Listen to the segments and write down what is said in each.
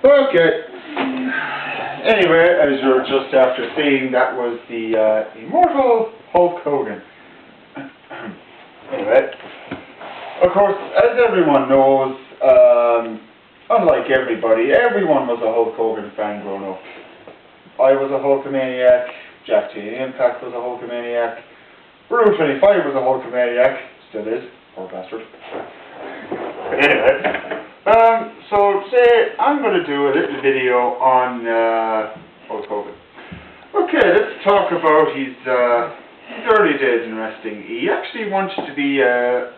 Okay. Anyway, as you're just after seeing, that was the immortal Hulk Hogan. Anyway, of course, as everyone knows, unlike everybody, everyone was a Hulk Hogan fan growing up. I was a Hulkamaniac, Jack T. Impact was a Hulkamaniac, Brew 25 was a Hulkamaniac, still is, poor bastard. Anyway. So today I'm going to do a little video on Hulk Hogan. Okay, let's talk about his early days in wrestling. He actually wanted to be a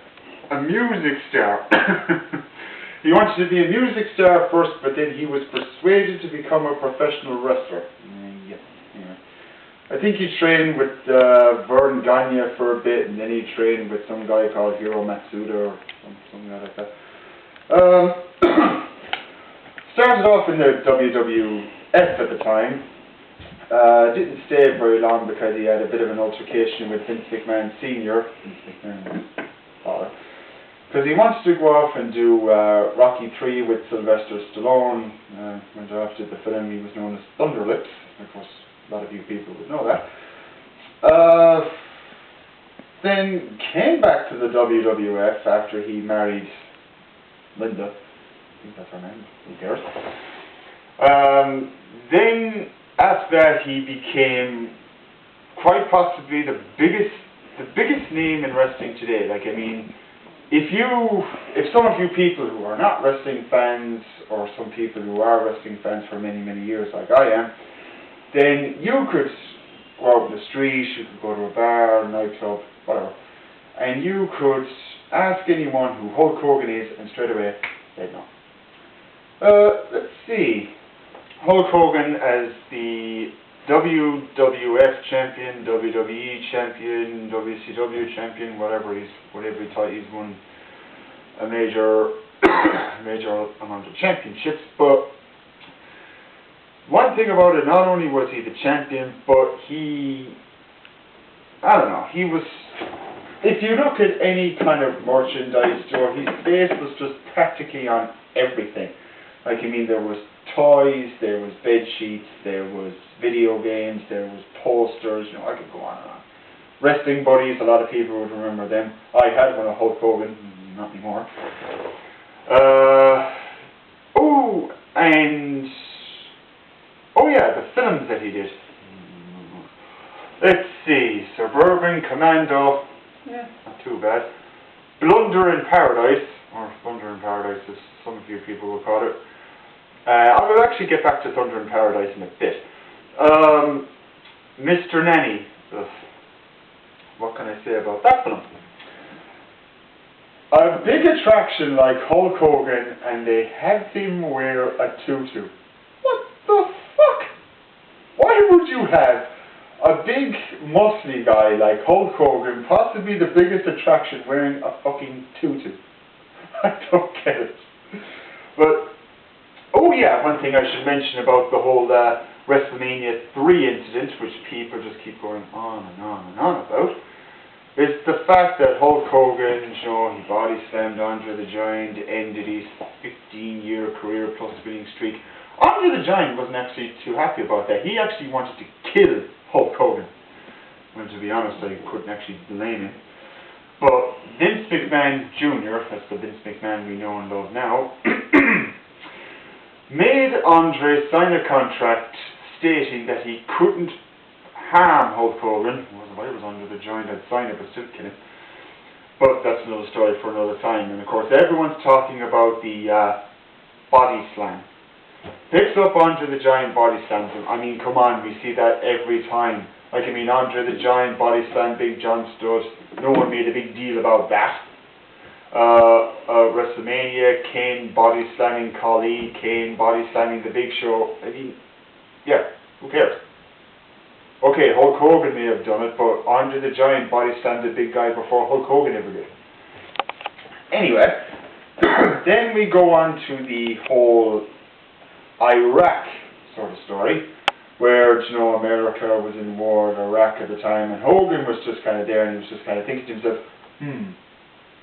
music star. He wanted to be a music star first, but then he was persuaded to become a professional wrestler. Yeah. I think he trained with Vern Gagne for a bit, and then he trained with some guy called Hiro Matsuda or something like that. Started off in the WWF at the time. Didn't stay very long because he had a bit of an altercation with Vince McMahon Sr., Vince McMahon's father, because he wanted to go off and do Rocky 3 with Sylvester Stallone. When after the film, he was known as Thunder Lips. Of course, a lot of you people would know that. Then came back to the WWF after he married Linda. I think that's her name. Who cares? Then after that, he became quite possibly the biggest name in wrestling today. Like, I mean, if some of you people who are not wrestling fans, or some people who are wrestling fans for many, many years, like I am, then you could go out in the street, you could go to a bar, a nightclub, whatever, and you could ask anyone who Hulk Hogan is, and straight away they'd know. Let's see. Hulk Hogan as the WWF champion, WWE champion, WCW champion, whatever he thought he's won a major amount of championships. But one thing about it, not only was he the champion, but he was, if you look at any kind of merchandise store, his face was just practically on everything. Like, I mean, there was toys, there was bed sheets, there was video games, there was posters, you know, I could go on and on. Wrestling buddies, a lot of people would remember them. I had one of Hulk Hogan, not anymore. The films that he did. Let's see, Suburban Commando, yeah, not too bad. Blunder in Paradise, or Thunder in Paradise as some of you people will call it. I will actually get back to Thunder in Paradise in a bit. Mr. Nanny, what can I say about that film? A big attraction like Hulk Hogan, and they had him wear a tutu. What the fuck? Why would you have a big muscly guy like Hulk Hogan, possibly the biggest attraction, wearing a fucking tutu? I don't get it. But, oh yeah, one thing I should mention about the whole WrestleMania 3 incident, which people just keep going on and on and on about, is the fact that Hulk Hogan, you know, he body slammed Andre the Giant, ended his 15-year career plus winning streak. Andre the Giant wasn't actually too happy about that. He actually wanted to kill Hulk Hogan. Well, to be honest, I couldn't actually blame him. But Vince McMahon Jr., that's the Vince McMahon we know and love now, made Andre sign a contract stating that he couldn't harm Hulk Hogan. Well, if I was Andre the Giant, I'd sign it, but still kill him. But that's another story for another time. And of course, everyone's talking about the body slam. Picks up Andre the Giant, body slams him. I mean, come on, we see that every time. Like, I mean, Andre the Giant body slam Big John Studd. No one made a big deal about that. WrestleMania, Kane body slamming Khali, Kane body slamming The Big Show. I mean, yeah, who cares? Okay, Hulk Hogan may have done it, but Andre the Giant body slammed the big guy before Hulk Hogan ever did. Anyway, then we go on to the whole Iraq sort of story, where, you know, America was in war in Iraq at the time, and Hogan was just kind of there, and he was just kind of thinking to himself,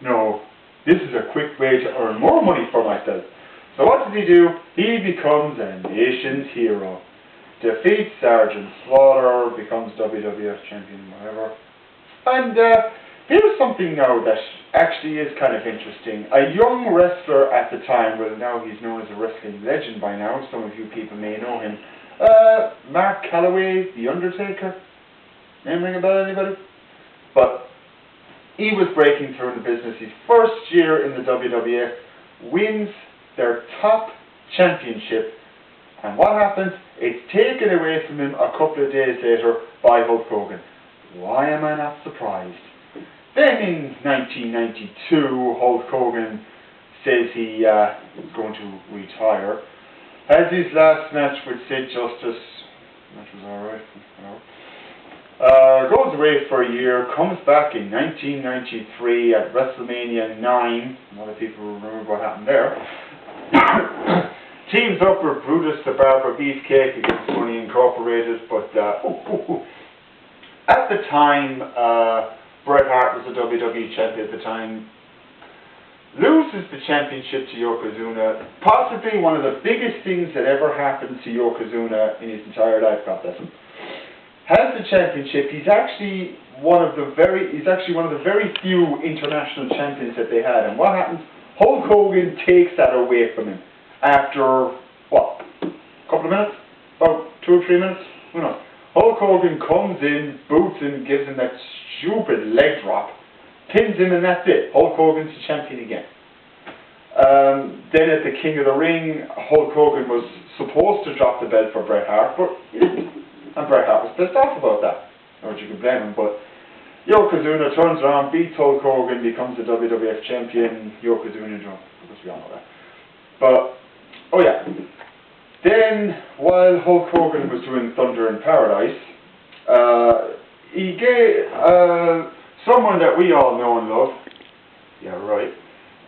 no, this is a quick way to earn more money for myself. So what does he do? He becomes a nation's hero. Defeats Sergeant Slaughter, becomes WWF champion, whatever. And here's something now that actually is kind of interesting. A young wrestler at the time, well now he's known as a wrestling legend by now, some of you people may know him, Mark Calloway, The Undertaker. Name ring a bell, anybody? But he was breaking through in the business. His first year in the WWF, wins their top championship, and what happens? It's taken away from him a couple of days later by Hulk Hogan. Why am I not surprised? Then in 1992, Hulk Hogan says he is going to retire. Has his last match with Sid Justice. That was alright. Goes away for a year, comes back in 1993 at WrestleMania 9. A lot of people remember what happened there. Teams up with Brutus the Barber Beefcake against Money Incorporated, but at the time, Bret Hart was the WWE champion at the time, loses the championship to Yokozuna, possibly one of the biggest things that ever happened to Yokozuna in his entire life, God bless him. Has the championship. He's actually one of the very few international champions that they had. And what happens? Hulk Hogan takes that away from him after what? A couple of minutes? About 2 or 3 minutes? Who knows? Hulk Hogan comes in, boots him, gives him that stupid leg drop, pins him, and that's it. Hulk Hogan's the champion again. Then at the King of the Ring, Hulk Hogan was supposed to drop the belt for Bret Hart, but he didn't. And Bret Hart was pissed off about that. Not that you can blame him, but Yokozuna turns around, beats Hulk Hogan, becomes the WWF champion. Yokozuna drunk, because we all know that. But, oh yeah. Then, while Hulk Hogan was doing Thunder in Paradise, he gave someone that we all know and love, yeah right,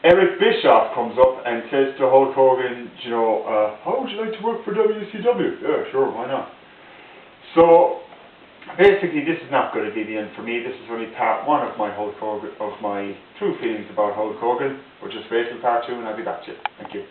Eric Bischoff comes up and says to Hulk Hogan, you know, how would you like to work for WCW? Yeah, sure, why not? So, basically, this is not going to be the end for me. This is only part 1 of my Hulk Hogan, of my true feelings about Hulk Hogan. We'll just wait for part 2 and I'll be back to you. Thank you.